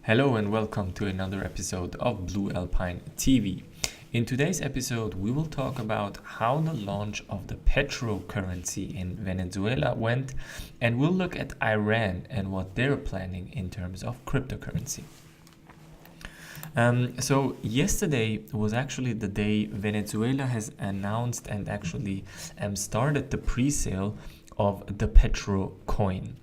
Hello and welcome to another episode of Blue Alpine TV. In today's episode, we will talk about how the launch of the Petro currency in Venezuela went, and we'll look at Iran and what they're planning in terms of cryptocurrency. So yesterday was actually the day Venezuela has announced and actually started the pre-sale of the Petro coin.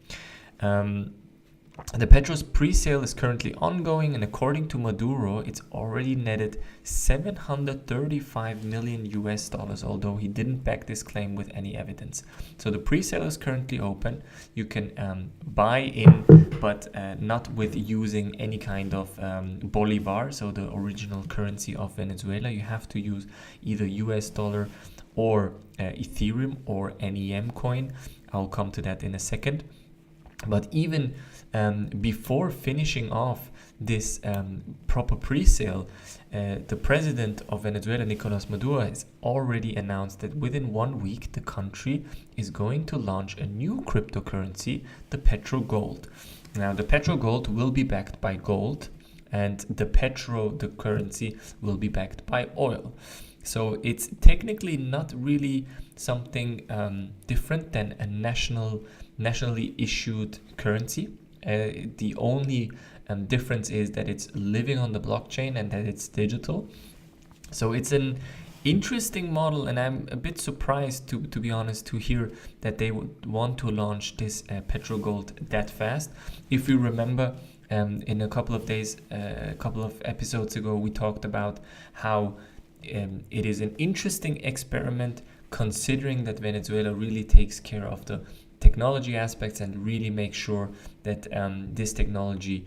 The Petro's pre-sale is currently ongoing, and according to Maduro, it's already netted 735 million US dollars, although he didn't back this claim with any evidence. So the pre-sale is currently open. You can buy in, but not with using any kind of bolivar, so the original currency of Venezuela. You have to use either US dollar or Ethereum or NEM coin. I'll come to that in a second. But even before finishing off this proper pre-sale, the president of Venezuela, Nicolas Maduro, has already announced that within 1 week the country is going to launch a new cryptocurrency, the Petro Gold. Now, the Petro Gold will be backed by gold, and the Petro, the currency, will be backed by oil. So it's technically not really something different than a nationally issued currency. The only difference is that it's living on the blockchain and that it's digital. So it's an interesting model, and I'm a bit surprised, to be honest, to hear that they would want to launch this Petro Gold that fast. If you remember, in a couple of days, a couple of episodes ago, we talked about how it is an interesting experiment, considering that Venezuela really takes care of the technology aspects and really makes sure that this technology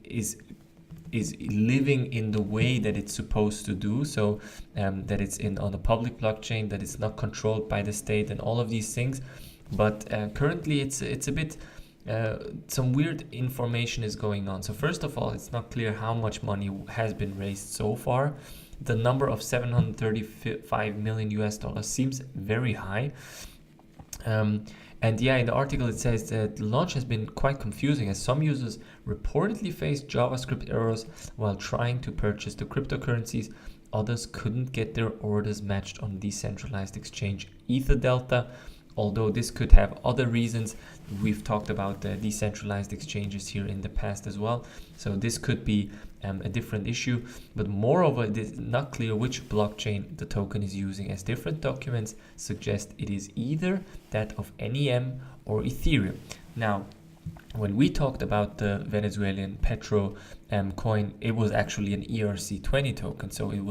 is living in the way that it's supposed to do, so that it's on a public blockchain, that it's not controlled by the state and all of these things. But currently it's a bit some weird information is going on. So first of all, it's not clear how much money has been raised so far. The number of 735 million US dollars seems very high. And yeah, in the article it says that the launch has been quite confusing, as some users reportedly faced JavaScript errors while trying to purchase the cryptocurrencies. Others couldn't get their orders matched on decentralized exchange EtherDelta, although this could have other reasons. We've talked about the decentralized exchanges here in the past as well, so this could be a different issue. But moreover, it is not clear which blockchain the token is using, as different documents suggest it is either that of NEM or Ethereum. Now, when we talked about the Venezuelan Petro coin, it was actually an ERC20 token, so it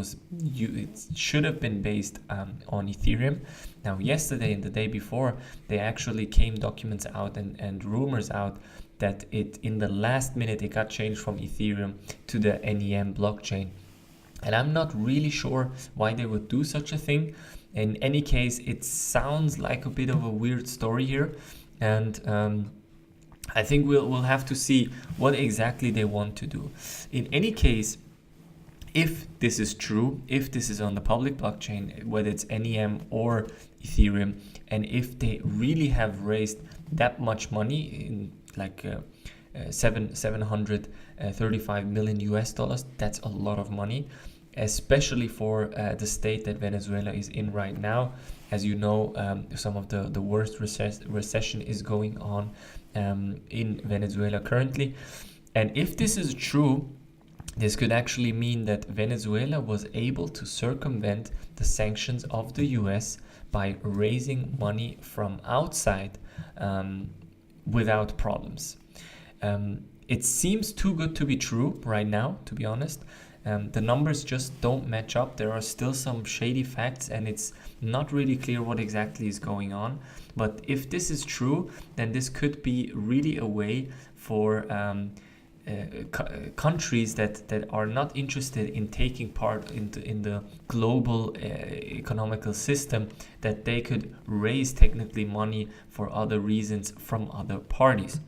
should have been based on Ethereum. Now, yesterday and the day before, they actually came documents out and rumors out that in the last minute it got changed from Ethereum to the NEM blockchain. And I'm not really sure why they would do such a thing. In any case, it sounds like a bit of a weird story here, and I think we'll have to see what exactly they want to do. In any case, if this is true, if this is on the public blockchain, whether it's NEM or Ethereum, and if they really have raised that much money, in like 735 million US dollars, that's a lot of money, especially for the state that Venezuela is in right now. As you know, some of the worst recession is going on in Venezuela currently. And if this is true, this could actually mean that Venezuela was able to circumvent the sanctions of the US by raising money from outside without problems. It seems too good to be true right now, to be honest. The numbers just don't match up. There are still some shady facts, and it's not really clear what exactly is going on. But if this is true, then this could be really a way for countries that are not interested in taking part in the global economical system, that they could raise technically money for other reasons from other parties.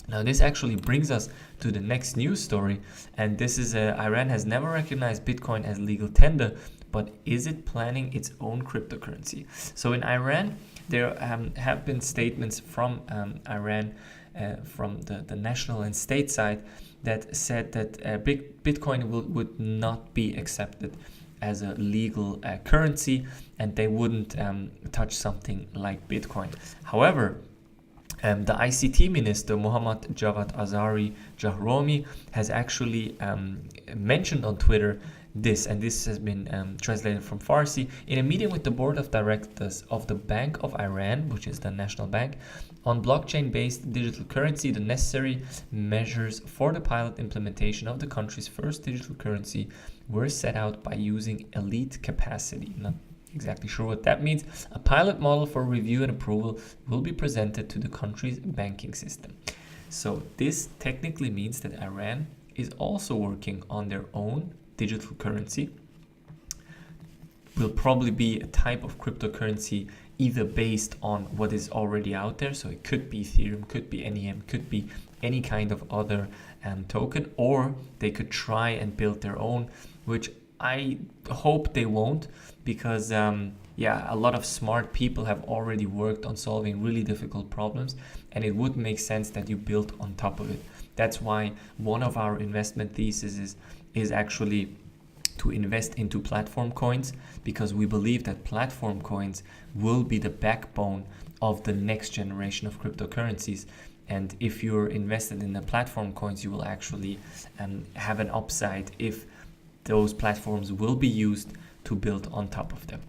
Now, this actually brings us to the next news story, and this is Iran has never recognized Bitcoin as legal tender, but is it planning its own cryptocurrency? So in Iran, there have been statements from Iran, from the national and state side, that said that Bitcoin would not be accepted as a legal currency, and they wouldn't touch something like Bitcoin. However, the ICT minister, Mohammad Javad Azari Jahromi, has actually mentioned on Twitter this, and this has been translated from Farsi. In a meeting with the board of directors of the Bank of Iran, which is the national bank, on blockchain-based digital currency, the necessary measures for the pilot implementation of the country's first digital currency were set out by using elite capacity. Not exactly sure what that means. A pilot model for review and approval will be presented to the country's banking system. So this technically means that Iran is also working on their own digital currency. Will probably be a type of cryptocurrency either based on what is already out there, so it could be Ethereum, could be NEM, could be any kind of other token, or they could try and build their own, which I hope they won't, because yeah, a lot of smart people have already worked on solving really difficult problems, and it would make sense that you build on top of it. That's why one of our investment theses is actually to invest into platform coins, because we believe that platform coins will be the backbone of the next generation of cryptocurrencies. And if you're invested in the platform coins, you will actually have an upside if those platforms will be used to build on top of them.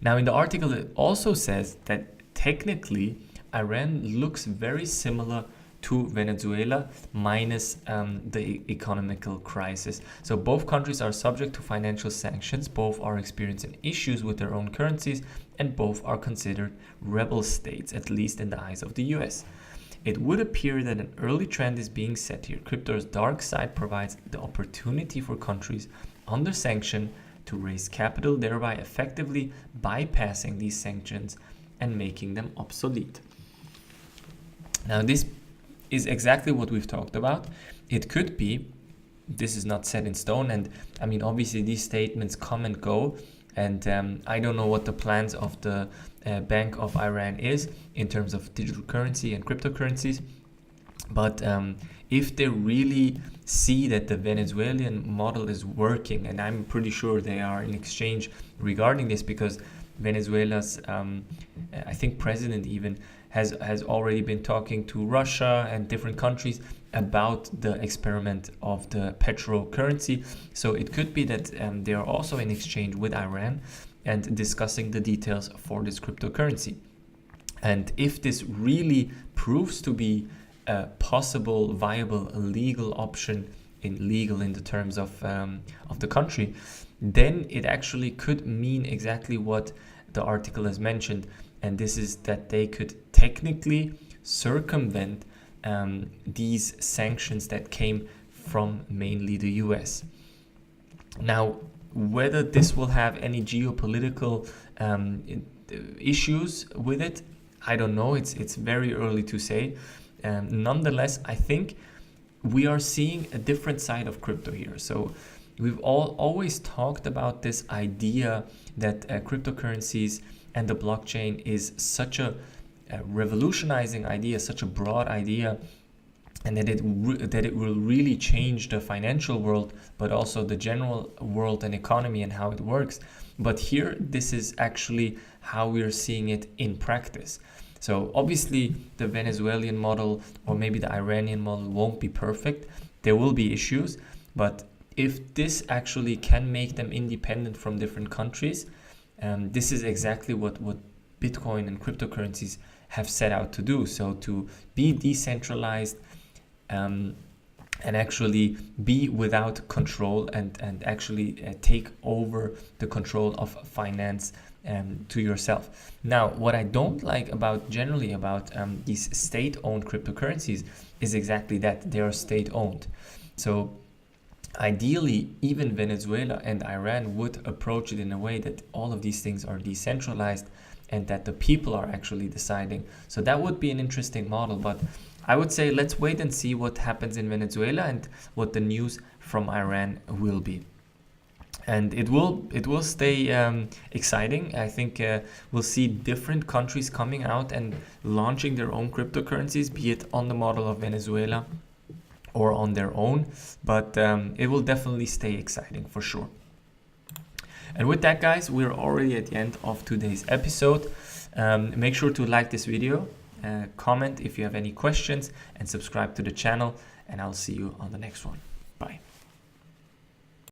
Now, in the article, it also says that technically Iran looks very similar to Venezuela, minus the economical crisis. So both countries are subject to financial sanctions, both are experiencing issues with their own currencies, and both are considered rebel states, at least in the eyes of the US. It would appear that an early trend is being set here. Crypto's dark side provides the opportunity for countries under sanction to raise capital, thereby effectively bypassing these sanctions and making them obsolete. Now, this is exactly what we've talked about. It could be, this is not set in stone, and I mean, obviously these statements come and go, and I don't know what the plans of the Bank of Iran is in terms of digital currency and cryptocurrencies, but if they really see that the Venezuelan model is working, and I'm pretty sure they are in exchange regarding this, because Venezuela's I think president even has already been talking to Russia and different countries about the experiment of the Petro currency. So it could be that they are also in exchange with Iran and discussing the details for this cryptocurrency. And if this really proves to be a possible, viable, legal option, in the terms of the country, then it actually could mean exactly what the article has mentioned, and this is that they could technically circumvent these sanctions that came from mainly the US. Now, whether this will have any geopolitical issues with it, I don't know. It's very early to say. Nonetheless, I think we are seeing a different side of crypto here. So we've always talked about this idea that cryptocurrencies and the blockchain is such a revolutionizing idea, such a broad idea, and that it will really change the financial world, but also the general world and economy and how it works. But here, this is actually how we're seeing it in practice. So obviously, the Venezuelan model or maybe the Iranian model won't be perfect. There will be issues, but if this actually can make them independent from different countries, this is exactly what Bitcoin and cryptocurrencies have set out to do. So to be decentralized and actually be without control and actually take over the control of finance to yourself. Now, what I don't like generally about these state-owned cryptocurrencies is exactly that they are state-owned. So ideally, even Venezuela and Iran would approach it in a way that all of these things are decentralized and that the people are actually deciding. So that would be an interesting model, but I would say let's wait and see what happens in Venezuela and what the news from Iran will be. And it will stay exciting. I think we'll see different countries coming out and launching their own cryptocurrencies, be it on the model of Venezuela or on their own, but it will definitely stay exciting for sure. And with that, guys, we're already at the end of today's episode. Make sure to like this video, comment if you have any questions, and subscribe to the channel, and I'll see you on the next one. Bye.